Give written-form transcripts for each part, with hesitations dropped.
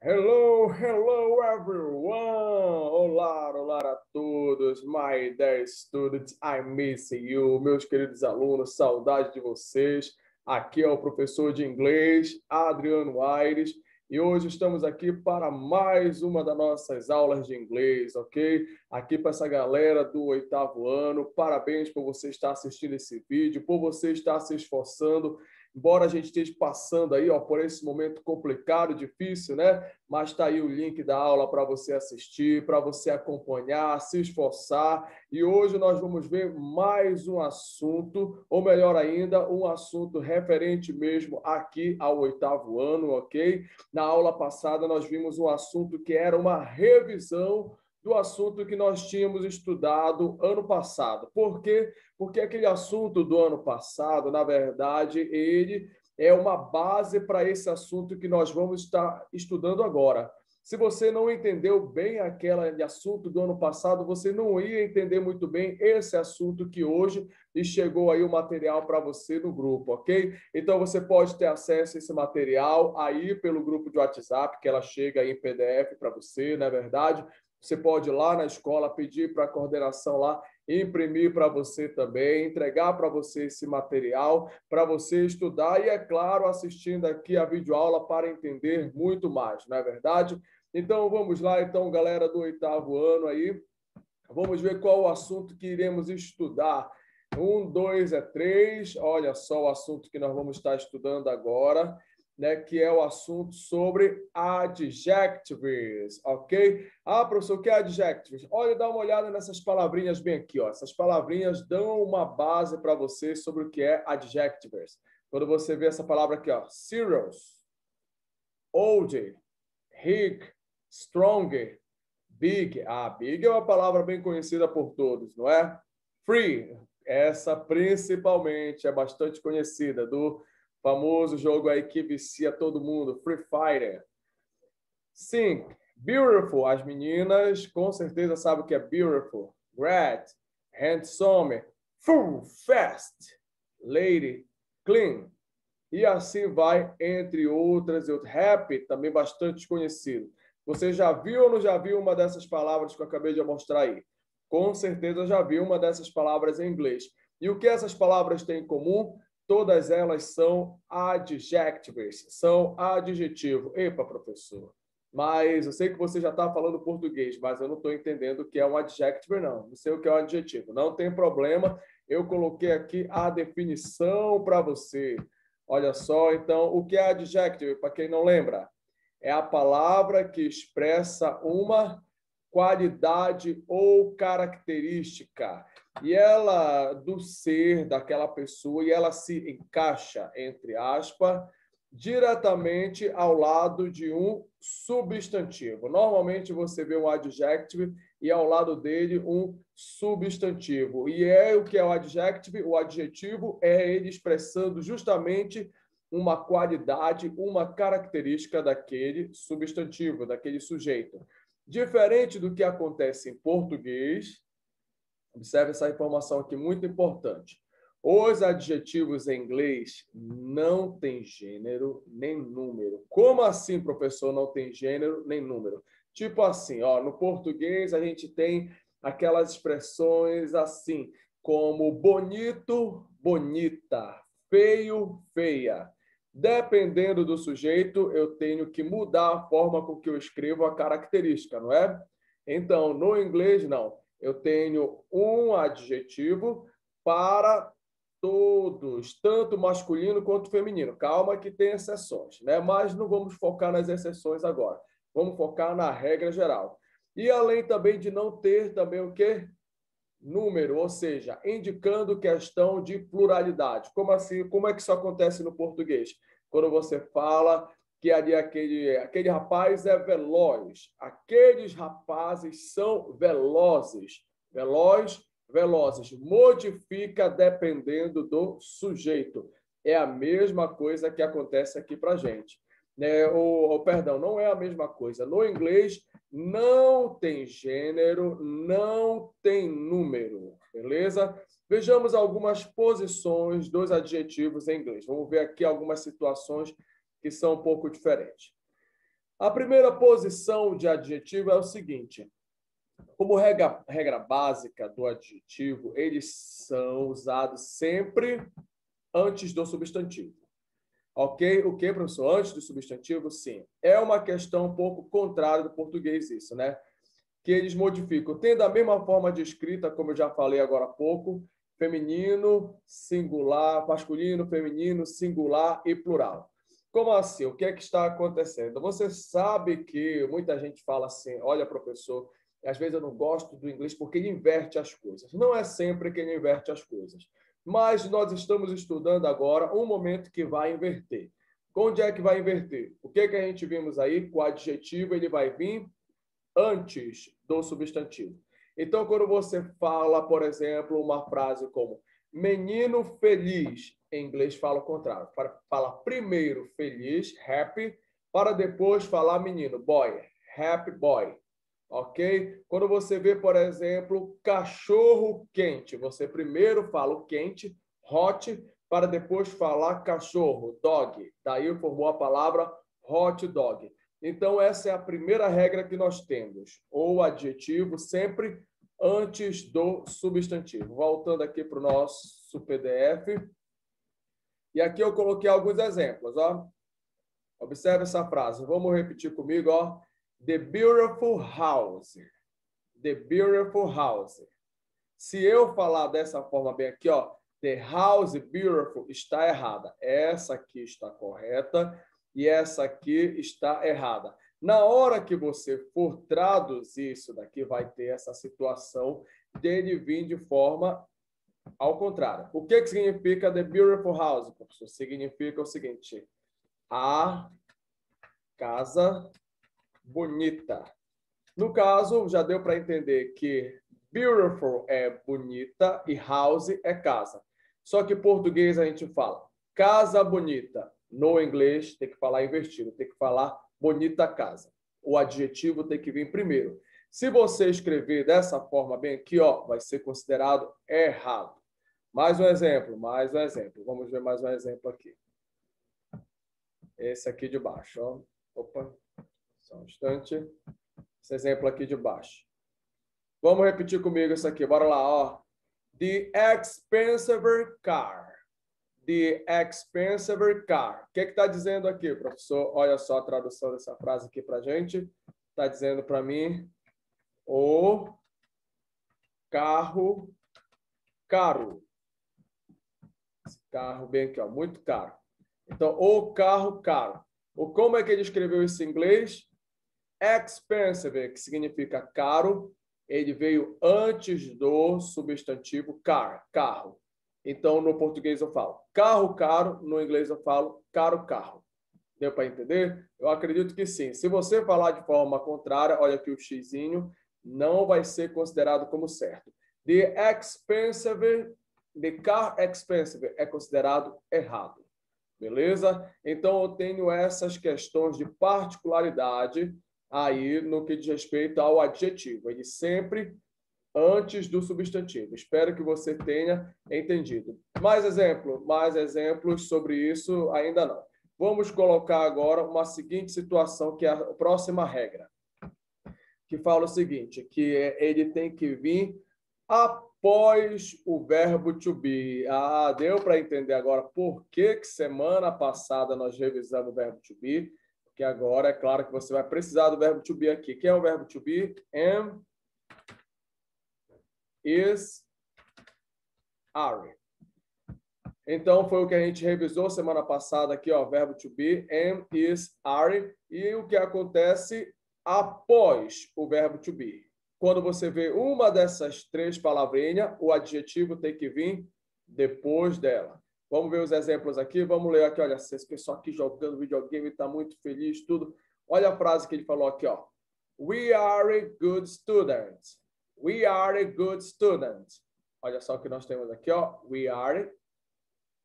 Hello, hello everyone! Olá, olá a todos, my dear students, I miss you, meus queridos alunos, saudade de vocês. Aqui é o professor de inglês, Adriano Aires, e hoje estamos aqui para mais uma das nossas aulas de inglês, ok? Aqui para essa galera do 8º ano, parabéns por você estar assistindo esse vídeo, por você estar se esforçando. Embora a gente esteja passando aí, ó, por esse momento complicado, difícil, né? Mas está aí o link da aula para você assistir, para você acompanhar, se esforçar. E hoje nós vamos ver mais um assunto, ou melhor ainda, um assunto referente mesmo aqui ao 8º ano, ok? Na aula passada nós vimos um assunto que era uma revisão do assunto que nós tínhamos estudado ano passado. Por quê? Porque aquele assunto do ano passado, na verdade, ele é uma base para esse assunto que nós vamos estar estudando agora. Se você não entendeu bem aquele assunto do ano passado, você não ia entender muito bem esse assunto que hoje e chegou aí o material para você no grupo, ok? Então, você pode ter acesso a esse material aí pelo grupo de WhatsApp, que ela chega aí em PDF para você, não é verdade? Você pode ir lá na escola, pedir para a coordenação lá imprimir para você também, entregar para você esse material, para você estudar e, é claro, assistindo aqui a videoaula para entender muito mais, não é verdade? Então, vamos lá, então, galera do 8º ano aí, vamos ver qual o assunto que iremos estudar. 1, 2, 3, olha só o assunto que nós vamos estar estudando agora, né, que é o assunto sobre adjectives, ok? Ah, professor, o que é adjectives? Olha, dá uma olhada nessas palavrinhas bem aqui, ó. Essas palavrinhas dão uma base para você sobre o que é adjectives. Quando você vê essa palavra aqui, ó, serious, old, ric, strong, big. Ah, big é uma palavra bem conhecida por todos, não é? Free, essa principalmente é bastante conhecida, do famoso jogo aí que vicia todo mundo, Free Fire. Sing, beautiful, as meninas com certeza sabem o que é beautiful. Great, handsome, full, fast, lady, clean. E assim vai, entre outras. Happy, também bastante conhecido. Você já viu ou não já viu uma dessas palavras que eu acabei de mostrar aí? Com certeza já viu uma dessas palavras em inglês. E o que essas palavras têm em comum? Todas elas são adjectives, são adjetivo. Epa, professor, mas eu sei que você já está falando português, mas eu não estou entendendo o que é um adjective, não. Não sei o que é um adjetivo. Não tem problema, eu coloquei aqui a definição para você. Olha só, então, o que é adjective, para quem não lembra? É a palavra que expressa uma qualidade ou característica. E ela, do ser daquela pessoa, e ela se encaixa, entre aspas, diretamente ao lado de um substantivo. Normalmente você vê um adjective e ao lado dele um substantivo. E é o que é o adjective? O adjetivo é ele expressando justamente uma qualidade, uma característica daquele substantivo, daquele sujeito. Diferente do que acontece em português, observe essa informação aqui muito importante. Os adjetivos em inglês não têm gênero nem número. Como assim, professor, não tem gênero nem número? Tipo assim, ó, no português a gente tem aquelas expressões assim, como bonito, bonita, feio, feia. Dependendo do sujeito, eu tenho que mudar a forma com que eu escrevo a característica, não é? Então, no inglês, não. Eu tenho um adjetivo para todos, tanto masculino quanto feminino. Calma que tem exceções, né? Mas não vamos focar nas exceções agora. Vamos focar na regra geral. E além também de não ter também o quê? Número, ou seja, indicando questão de pluralidade. Como assim? Como é que isso acontece no português? Quando você fala que ali aquele rapaz é veloz, aqueles rapazes são velozes, veloz, velozes, modifica dependendo do sujeito. É a mesma coisa que acontece aqui para a gente. Perdão, não é a mesma coisa. No inglês, não tem gênero, não tem número, beleza? Vejamos algumas posições dos adjetivos em inglês. Vamos ver aqui algumas situações que são um pouco diferentes. A primeira posição de adjetivo é o seguinte. Como regra básica do adjetivo, eles são usados sempre antes do substantivo. Ok? O que, professor? Antes do substantivo? Sim. É uma questão um pouco contrária do português isso, né? Que eles modificam, tendo a mesma forma de escrita, como eu já falei agora há pouco, feminino, singular, masculino, feminino, singular e plural. Como assim? O que é que está acontecendo? Você sabe que muita gente fala assim, olha, professor, às vezes eu não gosto do inglês porque ele inverte as coisas. Não é sempre que ele inverte as coisas. Mas nós estamos estudando agora um momento que vai inverter. Onde é que vai inverter? O que a gente vimos aí? Com o adjetivo, ele vai vir antes do substantivo. Então, quando você fala, por exemplo, uma frase como menino feliz, em inglês fala o contrário. Fala primeiro feliz, happy, para depois falar menino, boy, happy boy. Ok? Quando você vê, por exemplo, cachorro quente, você primeiro fala o quente, hot, para depois falar cachorro, dog. Daí formou a palavra hot dog. Então, essa é a primeira regra que nós temos. O adjetivo sempre antes do substantivo. Voltando aqui para o nosso PDF. E aqui eu coloquei alguns exemplos. Ó. Observe essa frase. Vamos repetir comigo. Ó. The beautiful house. The beautiful house. Se eu falar dessa forma bem aqui, ó, the house beautiful está errada. Essa aqui está correta e essa aqui está errada. Na hora que você for traduzir isso daqui, vai ter essa situação dele vir de forma ao contrário. O que significa the beautiful house, professor? Significa o seguinte, a casa bonita. No caso, já deu para entender que beautiful é bonita e house é casa. Só que em português a gente fala casa bonita. No inglês tem que falar invertido, tem que falar bonita casa. O adjetivo tem que vir primeiro. Se você escrever dessa forma bem aqui, ó, vai ser considerado errado. Mais um exemplo, mais um exemplo. Vamos ver mais um exemplo aqui. Esse aqui de baixo, ó. Opa, só um instante. Esse exemplo aqui de baixo. Vamos repetir comigo isso aqui. Bora lá, ó. The expensive car. The expensive car. O que está dizendo aqui, professor? Olha só a tradução dessa frase aqui para a gente. Está dizendo para mim o carro caro. Esse carro bem aqui, ó, muito caro. Então, o carro caro. Como é que ele escreveu isso em inglês? Expensive, que significa caro, ele veio antes do substantivo car, carro. Então, no português eu falo carro caro, no inglês eu falo caro carro. Deu para entender? Eu acredito que sim. Se você falar de forma contrária, olha aqui o xizinho, não vai ser considerado como certo. The car expensive é considerado errado. Beleza? Então, eu tenho essas questões de particularidade aí no que diz respeito ao adjetivo. Ele sempre antes do substantivo. Espero que você tenha entendido. Mais exemplos sobre isso ainda não. Vamos colocar agora uma seguinte situação, que é a próxima regra, que fala o seguinte, que ele tem que vir após o verbo to be. Ah, deu para entender agora por que semana passada nós revisamos o verbo to be, porque agora é claro que você vai precisar do verbo to be aqui. Quem é o verbo to be? Am, is, are. Então, foi o que a gente revisou semana passada aqui, ó, verbo to be, am, is, are. E o que acontece após o verbo to be? Quando você vê uma dessas três palavrinhas, o adjetivo tem que vir depois dela. Vamos ver os exemplos aqui. Vamos ler aqui. Olha, esse pessoal aqui jogando videogame está muito feliz, tudo. Olha a frase que ele falou aqui, ó. We are a good student. We are a good student. Olha só o que nós temos aqui, ó. We are,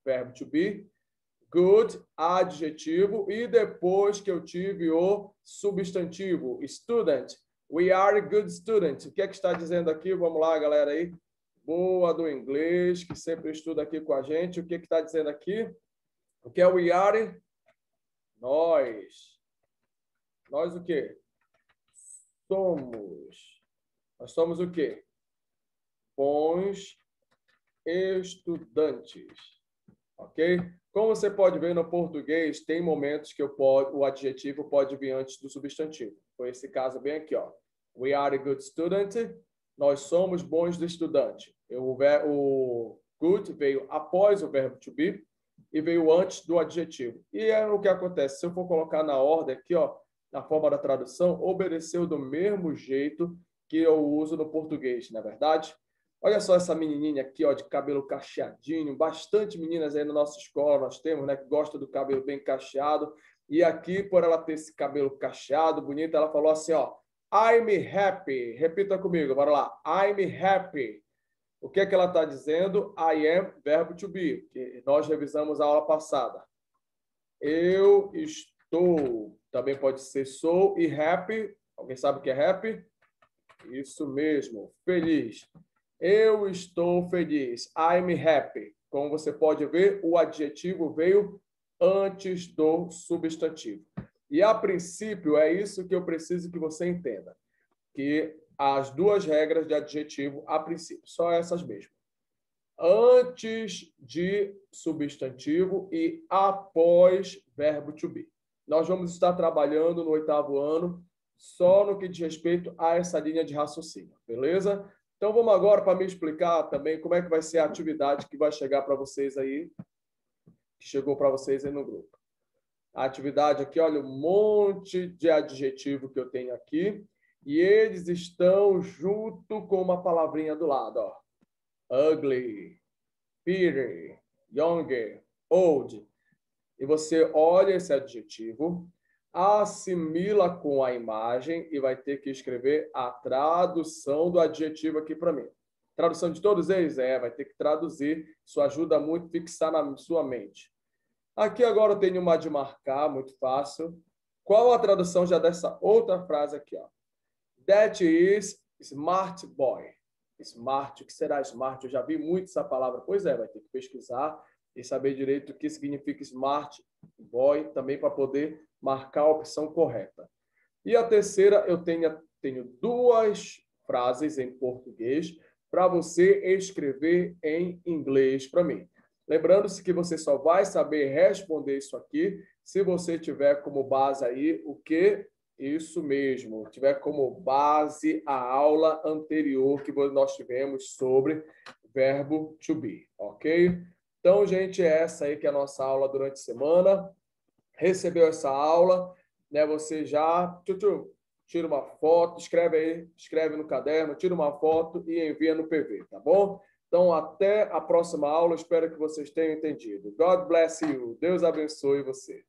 verbo to be. Good, adjetivo. E depois que eu tive o substantivo, student. We are a good student. O que é que está dizendo aqui? Vamos lá, galera aí. Boa do inglês, que sempre estuda aqui com a gente. O que está dizendo aqui? O que é we are? Nós. Nós o quê? Somos. Nós somos o quê? Bons estudantes. Ok? Como você pode ver no português, tem momentos que o adjetivo pode vir antes do substantivo. Foi esse caso bem aqui, ó. We are a good student. Nós somos bons estudantes. O good veio após o verbo to be e veio antes do adjetivo. E é o que acontece. Se eu for colocar na ordem aqui, ó, na forma da tradução, obedeceu do mesmo jeito que eu uso no português, não é verdade? Olha só essa menininha aqui, ó, de cabelo cacheadinho. Bastante meninas aí na nossa escola nós temos, né, que gostam do cabelo bem cacheado. E aqui, por ela ter esse cabelo cacheado, bonito, ela falou assim, ó, I'm happy. Repita comigo, bora lá. I'm happy. O que é que ela está dizendo? I am, verbo to be, que nós revisamos a aula passada. Eu estou, também pode ser sou, e happy. Alguém sabe o que é happy? Isso mesmo, feliz. Eu estou feliz. I'm happy. Como você pode ver, o adjetivo veio antes do substantivo. E, a princípio, é isso que eu preciso que você entenda. Que as duas regras de adjetivo, a princípio, só essas mesmas. Antes de substantivo e após verbo to be. Nós vamos estar trabalhando no 8º ano só no que diz respeito a essa linha de raciocínio, beleza? Então, vamos agora para me explicar também como é que vai ser a atividade que vai chegar para vocês aí, que chegou para vocês aí no grupo. A atividade aqui, olha, um monte de adjetivo que eu tenho aqui, e eles estão junto com uma palavrinha do lado, ó. Ugly, pretty, younger, old. E você olha esse adjetivo, assimila com a imagem e vai ter que escrever a tradução do adjetivo aqui para mim. Tradução de todos eles? Vai ter que traduzir. Isso ajuda muito a fixar na sua mente. Aqui agora eu tenho uma de marcar, muito fácil. Qual a tradução já dessa outra frase aqui, ó? That is smart boy. Smart, o que será smart? Eu já vi muito essa palavra. Pois é, vai ter que pesquisar e saber direito o que significa smart boy, também para poder marcar a opção correta. E a terceira, eu tenho duas frases em português para você escrever em inglês para mim. Lembrando-se que você só vai saber responder isso aqui se você tiver como base aí o que? Isso mesmo, tiver como base a aula anterior que nós tivemos sobre verbo to be, ok? Então, gente, essa aí que é a nossa aula durante a semana. Recebeu essa aula, né? Você já tira uma foto, escreve aí, escreve no caderno, tira uma foto e envia no PV, tá bom? Então, até a próxima aula. Espero que vocês tenham entendido. God bless you. Deus abençoe você.